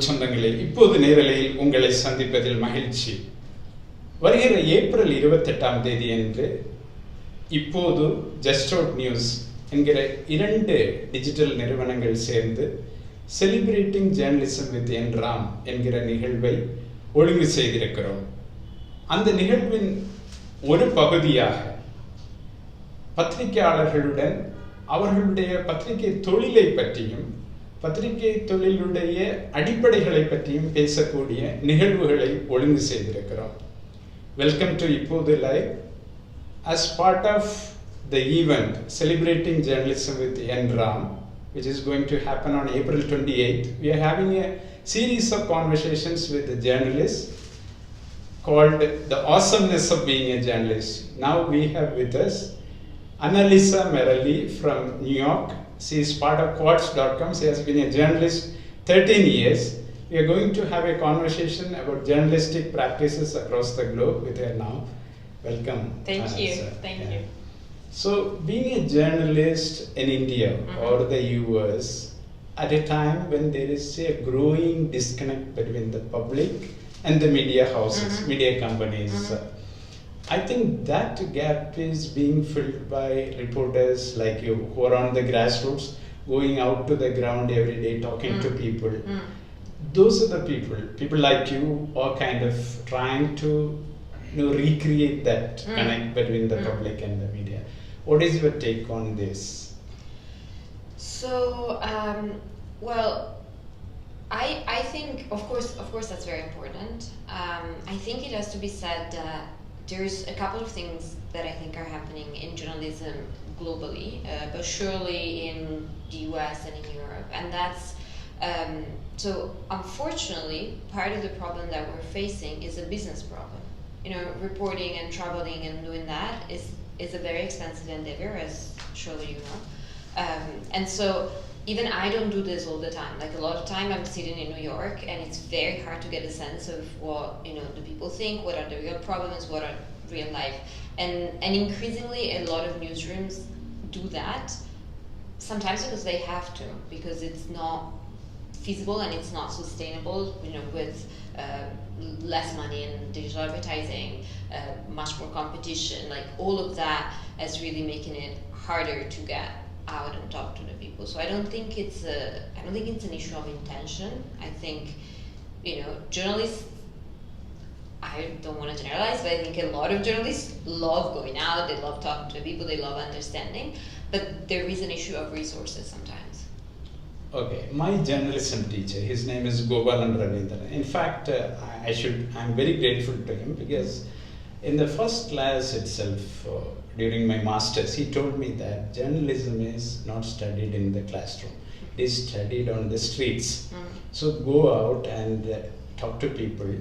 சொந்தங்களே, இப்போது நேரலையில் உங்களை சந்திப்பதில் மகிழ்ச்சி. வருகிற ஏப்ரல் 28ஆம் தேதி அன்று இப்போது ஜஸ்ட் அவுட் நியூஸ் என்கிற 2 டிஜிட்டல் நிறுவனங்கள் சேர்ந்து செலிப்ரேட்டிங் ஜேர்னலிசம் வித் என் ராம் என்கிற நிகழ்வை ஒழுங்கு செய்திருக்கிறோம். அந்த நிகழ்வின் ஒரு பகுதியாக பத்திரிகையாளர்களுடன் அவர்களுடைய பத்திரிகை தொழிலை பற்றியும் பத்திரிகை தொழிலுடைய அடிப்படைகளை பற்றியும் பேசக்கூடிய நிகழ்வுகளை ஒழுங்கு செய்திருக்கிறோம். வெல்கம் டு இப்போது live. As part of the event celebrating journalism with N. Ram, which is going to happen on April 28th, we are having a series of conversations with the journalists called The Awesomeness of Being a Journalist. Now we have with us Annalisa Merelli from New York. She is part of Quartz.com. She has been a journalist 13 years. We are going to have a conversation about journalistic practices across the globe with her now. Welcome. Thank you. Thank you. So, being a journalist in India or the US at a time when there is a growing disconnect between the public and the media houses, media companies, I think that gap is being filled by reporters like you who are on the grassroots, going out to the ground every day, talking to people. Those are the people like you are kind of trying to recreate that connect between the public and the media. What is your take on this? So, well, I think, of course, that's very important. I think it has to be said that there's a couple of things that I think are happening in journalism globally, but surely in the US and in Europe, and that's so unfortunately part of the problem that we're facing is a business problem. Reporting and traveling and doing that is a very expensive endeavor, as surely you know, and so even I don't do this all the time. Like a lot of time I'm sitting in New York and it's very hard to get a sense of what the people think, what are the real problems, what are real life, and increasingly a lot of newsrooms do that, sometimes because they have to, because it's not feasible and it's not sustainable, with less money in digital advertising, much more competition, like all of that is really making it harder to get out and talk to the people. So I don't think it's an issue of intention. I think journalists, I don't want to generalize, but I think a lot of journalists love going out, they love talking to the people, they love understanding, but there is an issue of resources sometimes. Okay, my journalism teacher, his name is Gopalan Ravindran. In fact, I'm very grateful to him because in the first class itself, during my master's, he told me that journalism is not studied in the classroom. It is studied on the streets. So go out and talk to people,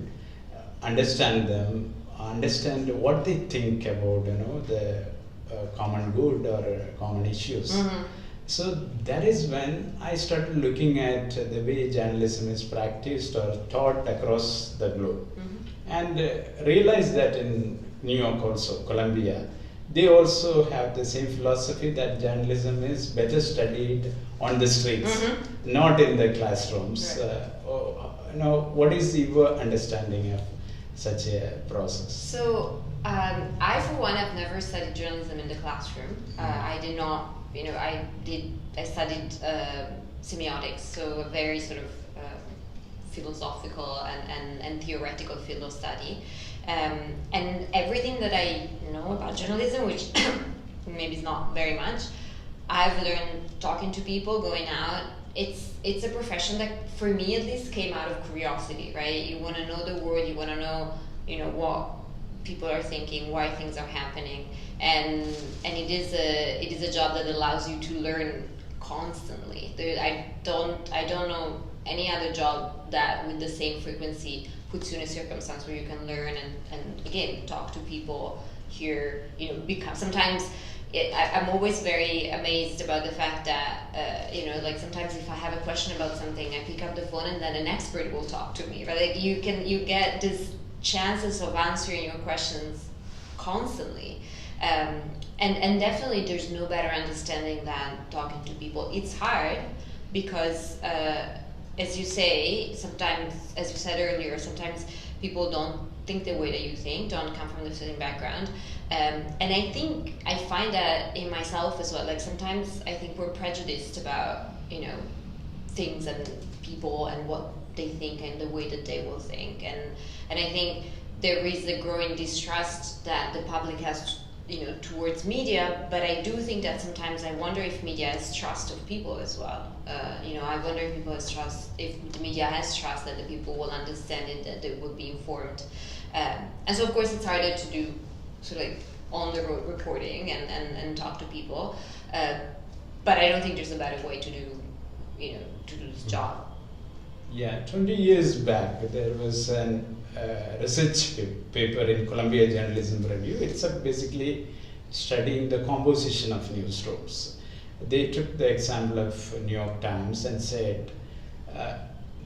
understand them, understand what they think about, the common good or common issues. So that is when I started looking at the way journalism is practiced or taught across the globe, and realized that in New York also, Columbia, they also have the same philosophy that journalism is better studied on the streets, not in the classrooms. Right. What is your understanding of such a process? So I, for one, have never studied journalism in the classroom. I did not. I studied semiotics, so a very sort of philosophical and theoretical field of study. And everything that I know about journalism, which maybe is not very much, I've learned talking to people, going out. It's a profession that, for me at least, came out of curiosity, right? You want to know the world, you want to know, what people are thinking, why things are happening, and it is a job that allows you to learn constantly. I don't know any other job that with the same frequency puts you in a circumstance where you can learn and again talk to people, hear, become sometimes. I'm always very amazed about the fact that like sometimes if I have a question about something, I pick up the phone and then an expert will talk to me, right? Like you get this chances of answering your questions constantly, and definitely there's no better understanding than talking to people. It's hard because as you say, sometimes, as you said earlier, sometimes people don't think the way that you think, don't come from the same background. And I think I find that in myself as well. Like sometimes I think we're prejudiced about, you know, things and people and what they think and the way that they will think. And I think there is a growing distrust that the public has, you know, towards media, but I do think that sometimes I wonder if media has trust of people as well. You know, I wonder if people has trust, if the media has trust that the people will understand it, that they will be informed. And so of course it's harder to do sort of like on the road reporting and talk to people. But I don't think there's a better way to do, you know, to do this job. Yeah, 20 years back there was a research paper in Columbia Journalism Review. It's basically studying the composition of newsrooms. They took the example of New York Times and said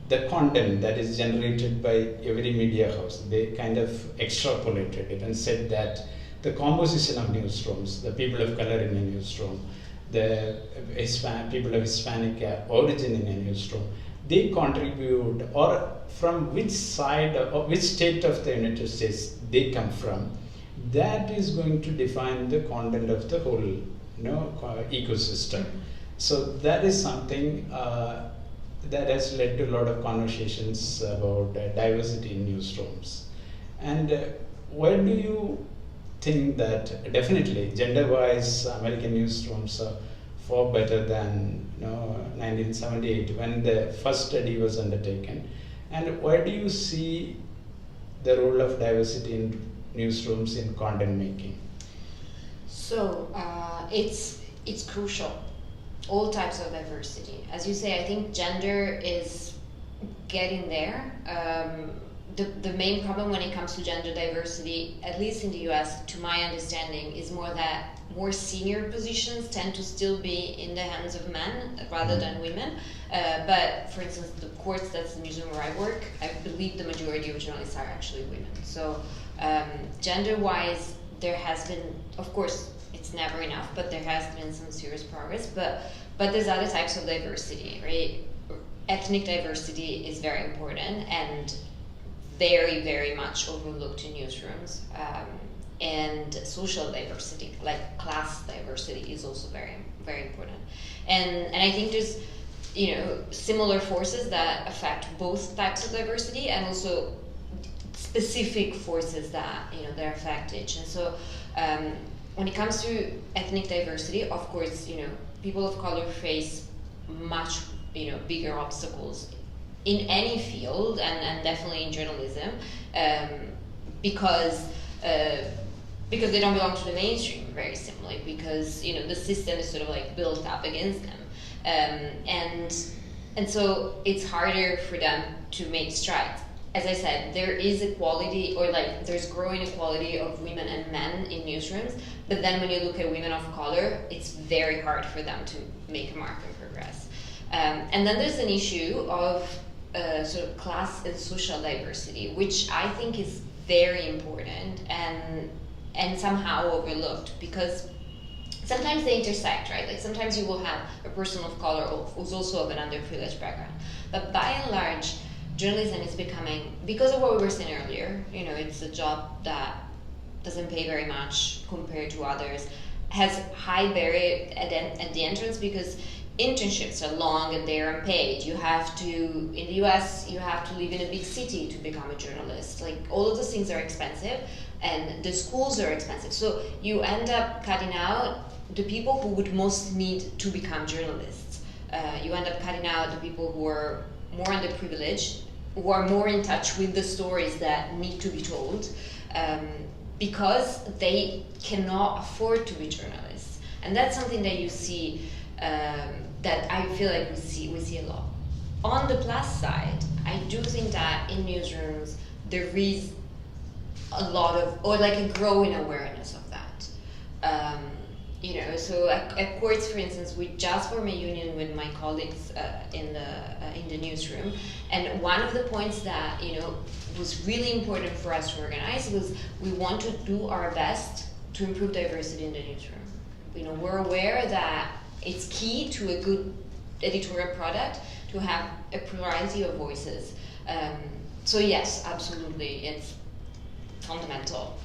the content that is generated by every media house, they kind of extrapolated it and said that the composition of newsrooms, the people of color in a newsroom, the people of Hispanic origin in a newsroom, they contribute, or from which side or which state of the United States they come from, that is going to define the content of the whole, you know, ecosystem. So that is something that has led to a lot of conversations about diversity in newsrooms. And why do you think that definitely gender-wise American newsrooms are far better than, you know, 1978 when the first study was undertaken? And why do you see the role of diversity in newsrooms in content making? So it's crucial. All types of diversity. As you say, I think gender is getting there. The main problem when it comes to gender diversity, at least in the US, to my understanding, is more that more senior positions tend to still be in the hands of men rather than women. But for instance, the courts, that's the newsroom where I work, I believe the majority of journalists are actually women. So gender-wise, there has been, of course, it's never enough, but there has been some serious progress. But there's other types of diversity, right? Ethnic diversity is very important and very, very much overlooked in newsrooms. And social diversity, like class diversity, is also very, very important. And I think there's, you know, similar forces that affect both types of diversity, and also specific forces that, you know, that affect each. And so when it comes to ethnic diversity, of course, you know, people of color face much, you know, bigger obstacles in any field, and definitely in journalism, because they don't belong to the mainstream, very simply, because, you know, the system is sort of like built up against them, and so it's harder for them to make strides. As I said, there is equality, or like there's growing equality of women and men in newsrooms, but then when you look at women of color, it's very hard for them to make a mark and progress. And then there's an issue of sort of class and social diversity, which I think is very important and somehow overlooked, because sometimes they intersect, right? Like sometimes you will have a person of color who's also of an underprivileged background, but by and large, journalism is becoming, because of what we were saying earlier, you know, it's a job that doesn't pay very much compared to others, has high barrier at the entrance, because internships are long and they're unpaid. You have to, in the US, you have to live in a big city to become a journalist. Like, all of those things are expensive, and the schools are expensive. So you end up cutting out the people who would most need to become journalists. You end up cutting out the people who are more underprivileged, who are more in touch with the stories that need to be told, because they cannot afford to be journalists. And that's something that you see, that I feel like we see a lot. On the plus side, I do think that in newsrooms there is a lot of, or like a growing awareness of that. You know, so at courts, for instance, we just formed a union with my colleagues in the newsroom, and one of the points that, you know, was really important for us to organize was we want to do our best to improve diversity in the newsroom. You know, we're aware that it's key to a good editorial product to to have a plurality of voices. So yes, absolutely, it's fundamental.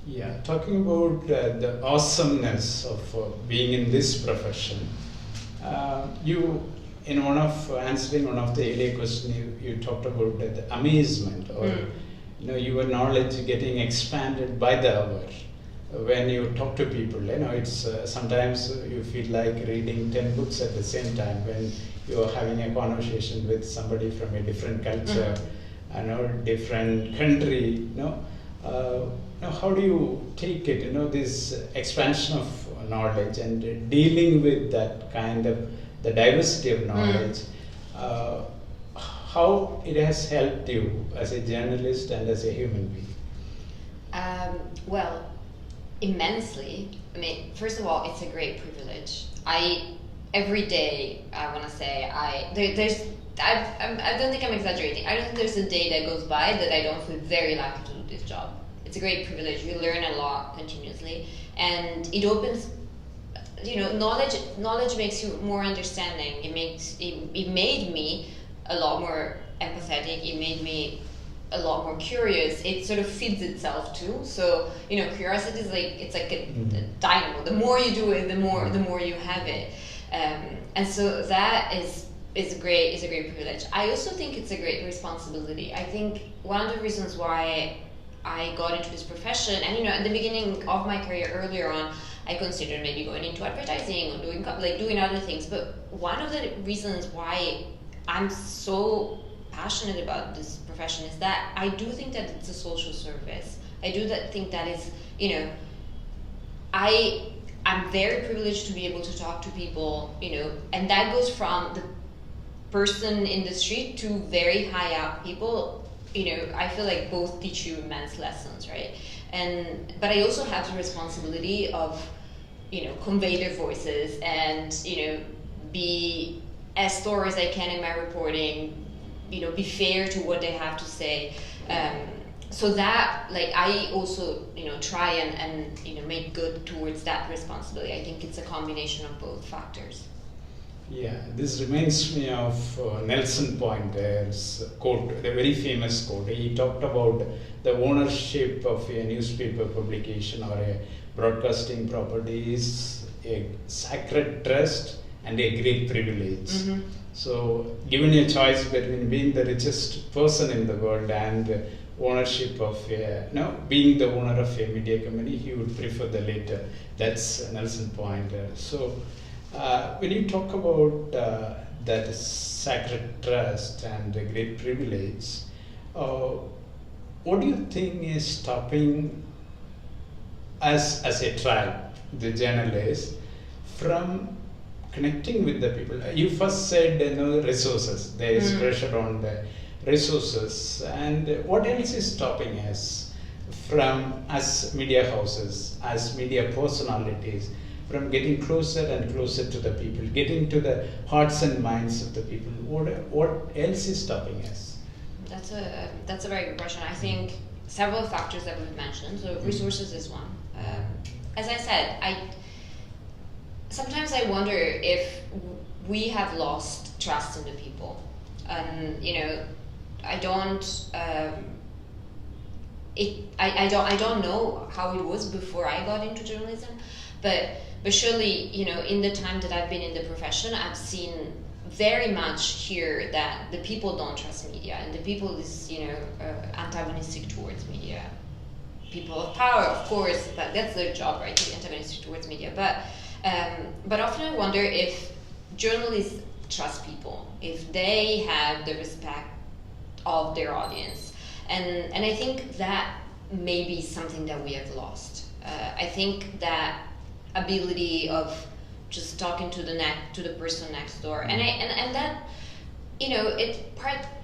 Yeah, talking about the awesomeness of being in this profession, you, in one of answering one of the earlier questions, you talked about the amazement, or your knowledge getting expanded by the hour when you talk to people. It's sometimes you feel like reading 10 books at the same time when you are having a conversation with somebody from a different culture, different country. Now, how do you take it? This expansion of knowledge and dealing with that kind of the diversity of knowledge. How it has helped you as a journalist and as a human being? Well, immensely. I mean, first of all, it's a great privilege. Every day, I want to say, I don't think I'm exaggerating. I don't think there's a day that goes by that I don't feel very lucky to do this job. It's a great privilege. You learn a lot continuously, and it opens. Knowledge makes you more understanding. It made me a lot more empathetic. It made me a lot more curious. It sort of feeds itself too. So curiosity is it's like a dynamo. The more you do it, the more you have it. And so that is a great privilege. I also think it's a great responsibility. I think one of the reasons why I got into this profession, and at the beginning of my career earlier on, I considered maybe going into advertising or doing other things. But one of the reasons why I'm so passionate about this profession is that I do think that it's a social service. I do think that is, I'm very privileged to be able to talk to people, and that goes from the person in the street to very high up people. I feel like both teach you immense lessons, right? But I also have the responsibility of, convey their voices and, be as thorough as I can in my reporting, be fair to what they have to say. So that, I also, try and make good towards that responsibility. I think it's a combination of both factors. Yeah, this reminds me of Nelson Pointer's quote, the very famous quote. He talked about the ownership of a newspaper publication or a broadcasting property is a sacred trust and a great privilege. So, given a choice between being the richest person in the world and ownership of being the owner of a media company, he would prefer the latter. That's Nelson Pointer. So, when you talk about that sacred trust and a great privilege, what do you think is stopping us as a tribe, the journalists, from connecting with the people? You first said resources. There is pressure on the resources, and what else is stopping us from, as media houses, as media personalities, from getting closer and closer to the people, getting to the hearts and minds of the people? What else is stopping us? That's a very good question. I think several factors that we've mentioned. So resources is one. As I said, sometimes I wonder if we have lost trust in the people. I don't know how it was before I got into journalism, but surely, in the time that I've been in the profession, I've seen very much here that the people don't trust media, and the people is, antagonistic towards media. People of power, of course, that's their job, right, to be antagonistic towards media. But often I wonder if journalists trust people, if they have the respect of their audience, and I think that may be something that we have lost. I think that ability of just talking to the person next door, and that, it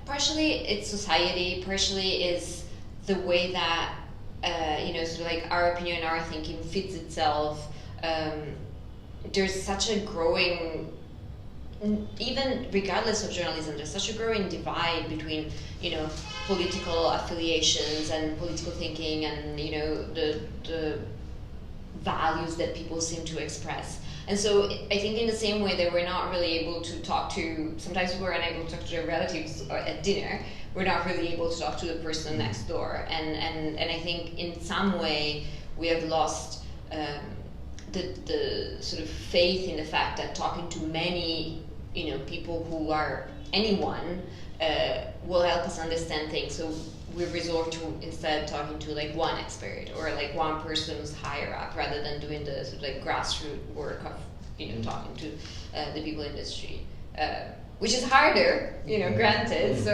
partially it's society, partially is the way that sort of like our opinion, our thinking fits itself. There's such a growing, even regardless of journalism, there's such a growing divide between political affiliations and political thinking and the values that people seem to express. And so I think in the same way that we're not really able to talk to, sometimes we're unable to talk to their relatives at dinner, we're not really able to talk to the person next door. And I think in some way we have lost the sort of faith in the fact that talking to many, people who are anyone will help us understand things. So we resort to instead talking to like one expert or like one person who's higher up, rather than doing the sort of like grassroots work of talking to the people in the industry, which is harder, granted. So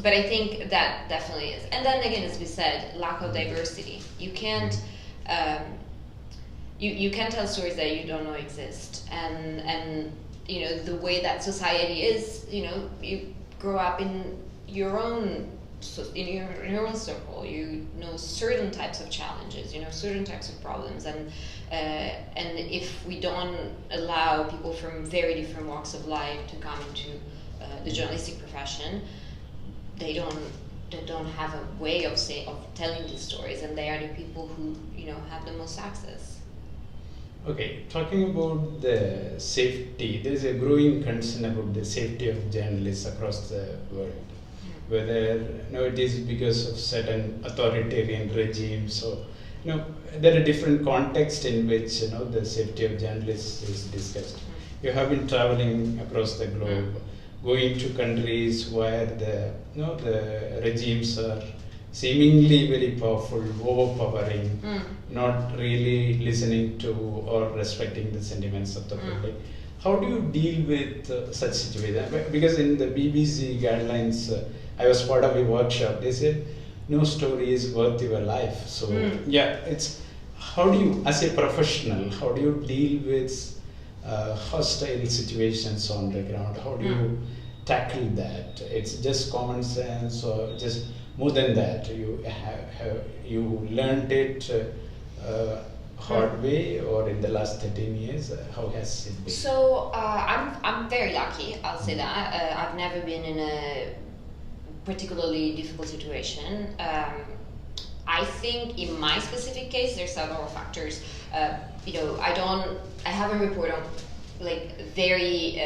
but I think that definitely is. And then again, as we said, lack of diversity. You can't you can't tell stories that you don't know exist, and the way that society is, you grow up in your own circle, certain types of challenges, certain types of problems, and if we don't allow people from very different walks of life to come into the journalistic profession, they don't have a way of telling these stories, and they are the people who have the most access. Okay, talking about the safety, there is a growing concern about the safety of journalists across the world. Whether it is because of certain authoritarian regimes, or there are different contexts in which the safety of journalists is discussed. You have been traveling across the globe, going to countries where the regimes are seemingly very powerful, overpowering, not really listening to or respecting the sentiments of the public. How do you deal with such situations? Because in the BBC guidelines, I was part of a workshop. They said no story is worth your life. So it's how do you, as a professional, how do you deal with hostile situations on the ground? How do you tackle that? It's just common sense, or just more than that? You learned it hard way, or in the last 13 years? How has it been? So I'm very lucky, I'll say that. I've never been in a particularly difficult situation. I think in my specific case, there's several factors. I haven't reported on like very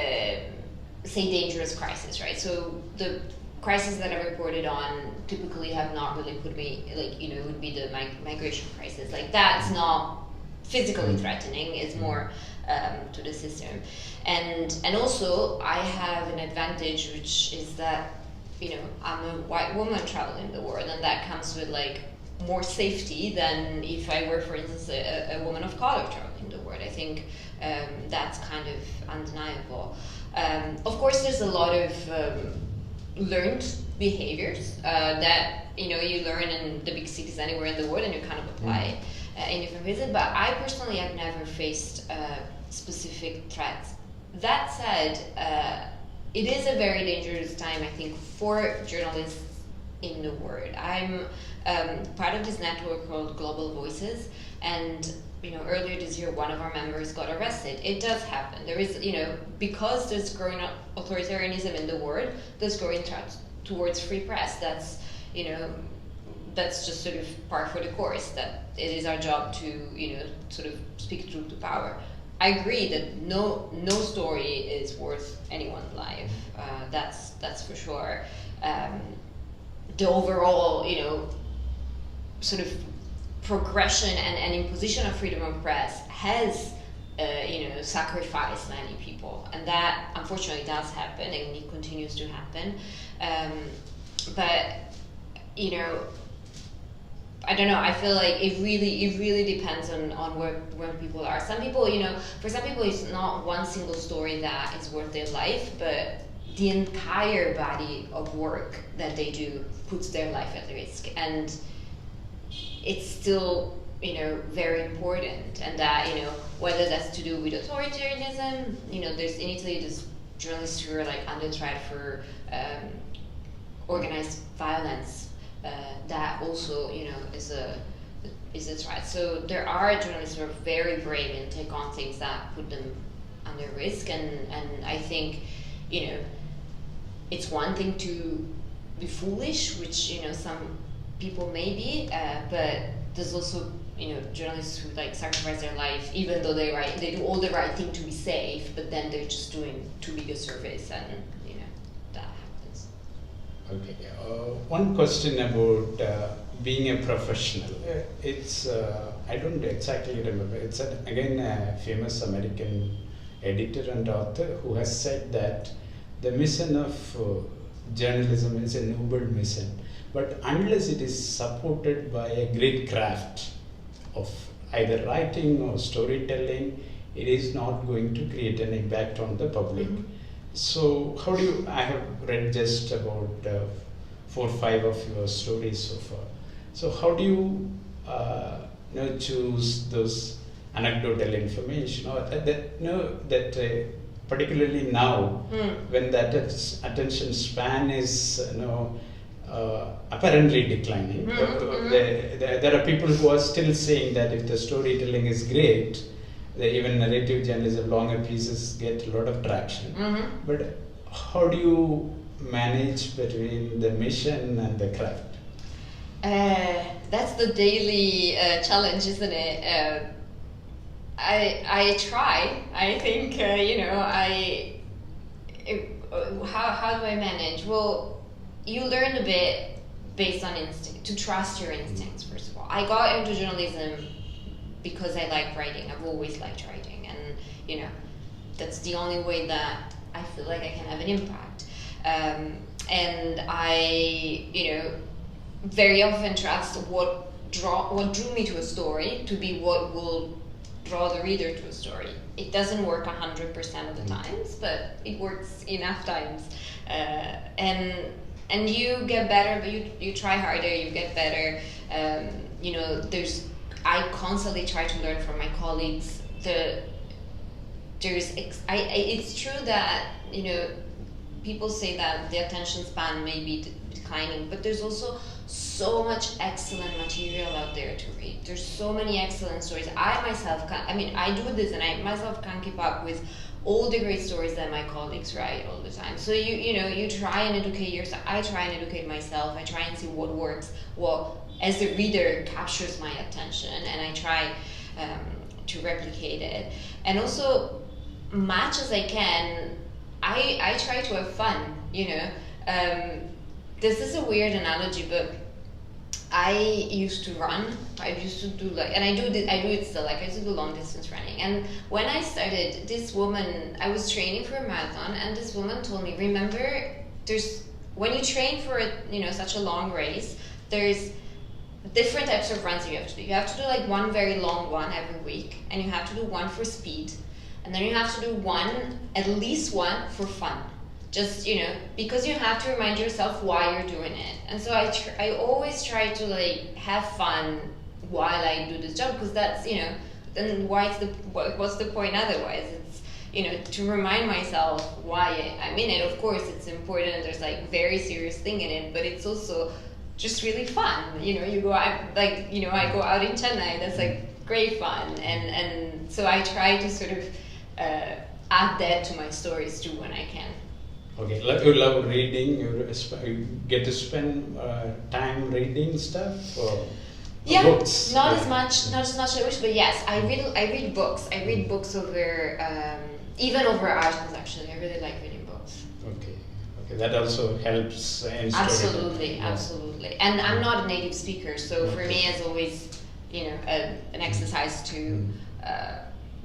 say dangerous crisis, right? So the crises that I reported on typically have not really put me it would be the migration crisis. Like that's not physically threatening, it's more to the system. And also I have an advantage, which is that I'm a white woman traveling the world, and that comes with like more safety than if I were, for instance, a woman of color traveling the world. I think that's kind of undeniable. Of course, there's a lot of learned behaviors that you learn in the big cities anywhere in the world, and you kind of apply in different places. But I personally have never faced specific threats. That said, it is a very dangerous time, I think, for journalists in the world. I'm part of this network called Global Voices, and earlier this year one of our members got arrested. It does happen. There is, because there's growing authoritarianism in the world, there's growing threats towards free press. That's that's just sort of par for the course, that it is our job to sort of speak truth to power. I agree that no story is worth anyone's life. That's for sure. The overall sort of progression and imposition of freedom of press has sacrificed many people, and that unfortunately does happen, and it continues to happen. But I don't know. I feel like it really depends on where people are. Some people, for some people, it's not one single story that is worth their life, but the entire body of work that they do puts their life at risk, and it's still very important. And that whether that's to do with authoritarianism, there's in Italy there's journalists who are like under trial for organized violence. That also is a threat. So there are journalists who are very brave and take on things that put them under risk, and I think it's one thing to be foolish, which some people may be, but there's also journalists who like sacrifice their life even though they do all the right thing to be safe, but then they're just doing too big a service, and that happens. Okay. One question about being a professional. It's I don't exactly remember. It's again a famous American editor and author who has said that the mission of journalism is a noble mission, but unless it is supported by a great craft of either writing or storytelling, it is not going to create an impact on the public. Mm-hmm. So how do you, I have read just about 4 or 5 of your stories so far. So how do you choose those anecdotal information, or that particularly now when that attention span is apparently declining. There are people who are still saying that if the storytelling is great, even narrative journalism, longer pieces get a lot of traction. But how do you manage between the mission and the craft? That's the daily challenge, isn't it? I try. I think how do I manage? Well, you learn a bit based on instinct, to trust your instincts. First of all, I got into journalism because I like writing. I've always liked writing, and that's the only way that I feel like I can have an impact. And I very often trust what drew me to a story to be what will draw the reader to a story. It doesn't work 100% of the times, but it works enough times. And you get better, but you try harder, you get better. I constantly try to learn from my colleagues. It's true that people say that the attention span may be declining, but there's also so much excellent material out there to read. There's so many excellent stories. I myself I do this, and I myself can't keep up with all the great stories that my colleagues write all the time. So you try and educate yourself. I try and educate myself. I try and see what works, what as the reader captures my attention, and I try to replicate it. And also, much as I can, I try to have fun. This is a weird analogy, but I used to run. I used to do and I do it still. I used to do long distance running. And when I started, I was training for a marathon, and this woman told me, remember, when you train for such a long race, there's different types of runs you have to do. You have to do like one very long one every week, and you have to do one for speed, and then you have to do at least one for fun. Just because you have to remind yourself why you're doing it. And so I always try to have fun while I do this job, because that's then what's the point otherwise? It's to remind myself why I'm in it. Of course it's important, there's very serious thing in it, but it's also just really fun. You go out, I go out in Chennai, that's great fun, and so I try to sort of add that to my stories too when I can. Okay, you love reading. You get to spend time reading stuff, or books. Not as much as I wish, but yes, I read books. I read books over even over articles. Actually, I really like reading books. Okay, that also helps. Absolutely. And I'm not a native speaker, so for me, it's always an exercise to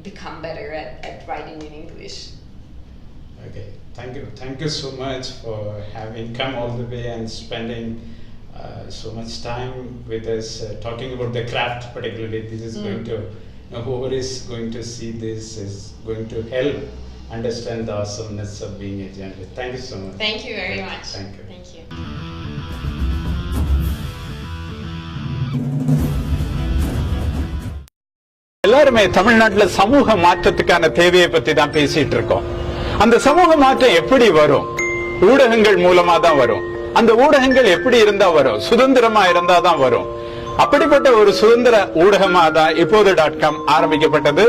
become better at writing in English. Okay, thank you so much for having come all the way and spending so much time with us, talking about the craft particularly. This is going to, whoever is going to see this is going to help understand the awesomeness of being a journalist. Thank you so much. Thank you very much. Thank you. எல்லாருமே தமிழ்நாட்டுல சமூக மாற்றத்துக்கான தேவையை பத்தி தான் பேசிட்டு இருக்கோம். அந்த சமூக மாற்றம் எப்படி வரும்? ஊடகங்கள் மூலமா தான் வரும். அந்த ஊடகங்கள் எப்படி இருந்தா வரும்? சுதந்திரமா இருந்தா தான் வரும். அப்படிப்பட்ட ஒரு சுதந்திர ஊடகமா தான் Ippodhu.com ஆரம்பிக்கப்பட்டது.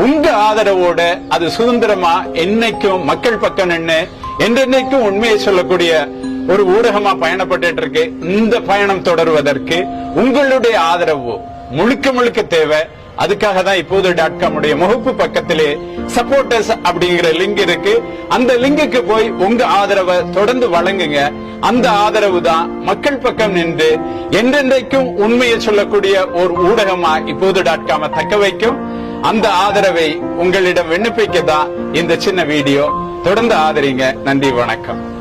உங்க ஆதரவோட அது சுதந்திரமா என்னைக்கும் மக்கள் பக்கம் நின்னு என்றென்னைக்கும் உண்மையை சொல்லக்கூடிய ஒரு ஊடகமா பயணப்பட்டு இருக்கு. இந்த பயணம் தொடர்வதற்கு உங்களுடைய ஆதரவு முழுக்க முழுக்க தேவை. அதுக்காக தான் இப்போது.com உடைய முகப்பு பக்கத்திலே சப்போர்ட்டர்ஸ் அப்படிங்கிற லிங்க் இருக்கு. அந்த லிங்குக்கு போய் உங்க ஆதரவை தொடர்ந்து வழங்குங்க. அந்த ஆதரவு தான் மக்கள் பக்கம் நின்று என்றென்றைக்கும் உண்மையை சொல்லக்கூடிய ஒரு ஊடகமா இப்போது.com தக்க வைக்கும். அந்த ஆதரவை உங்களிடம் விண்ணப்பிக்க தான் இந்த சின்ன வீடியோ. தொடர்ந்து ஆதரிங்க. நன்றி, வணக்கம்.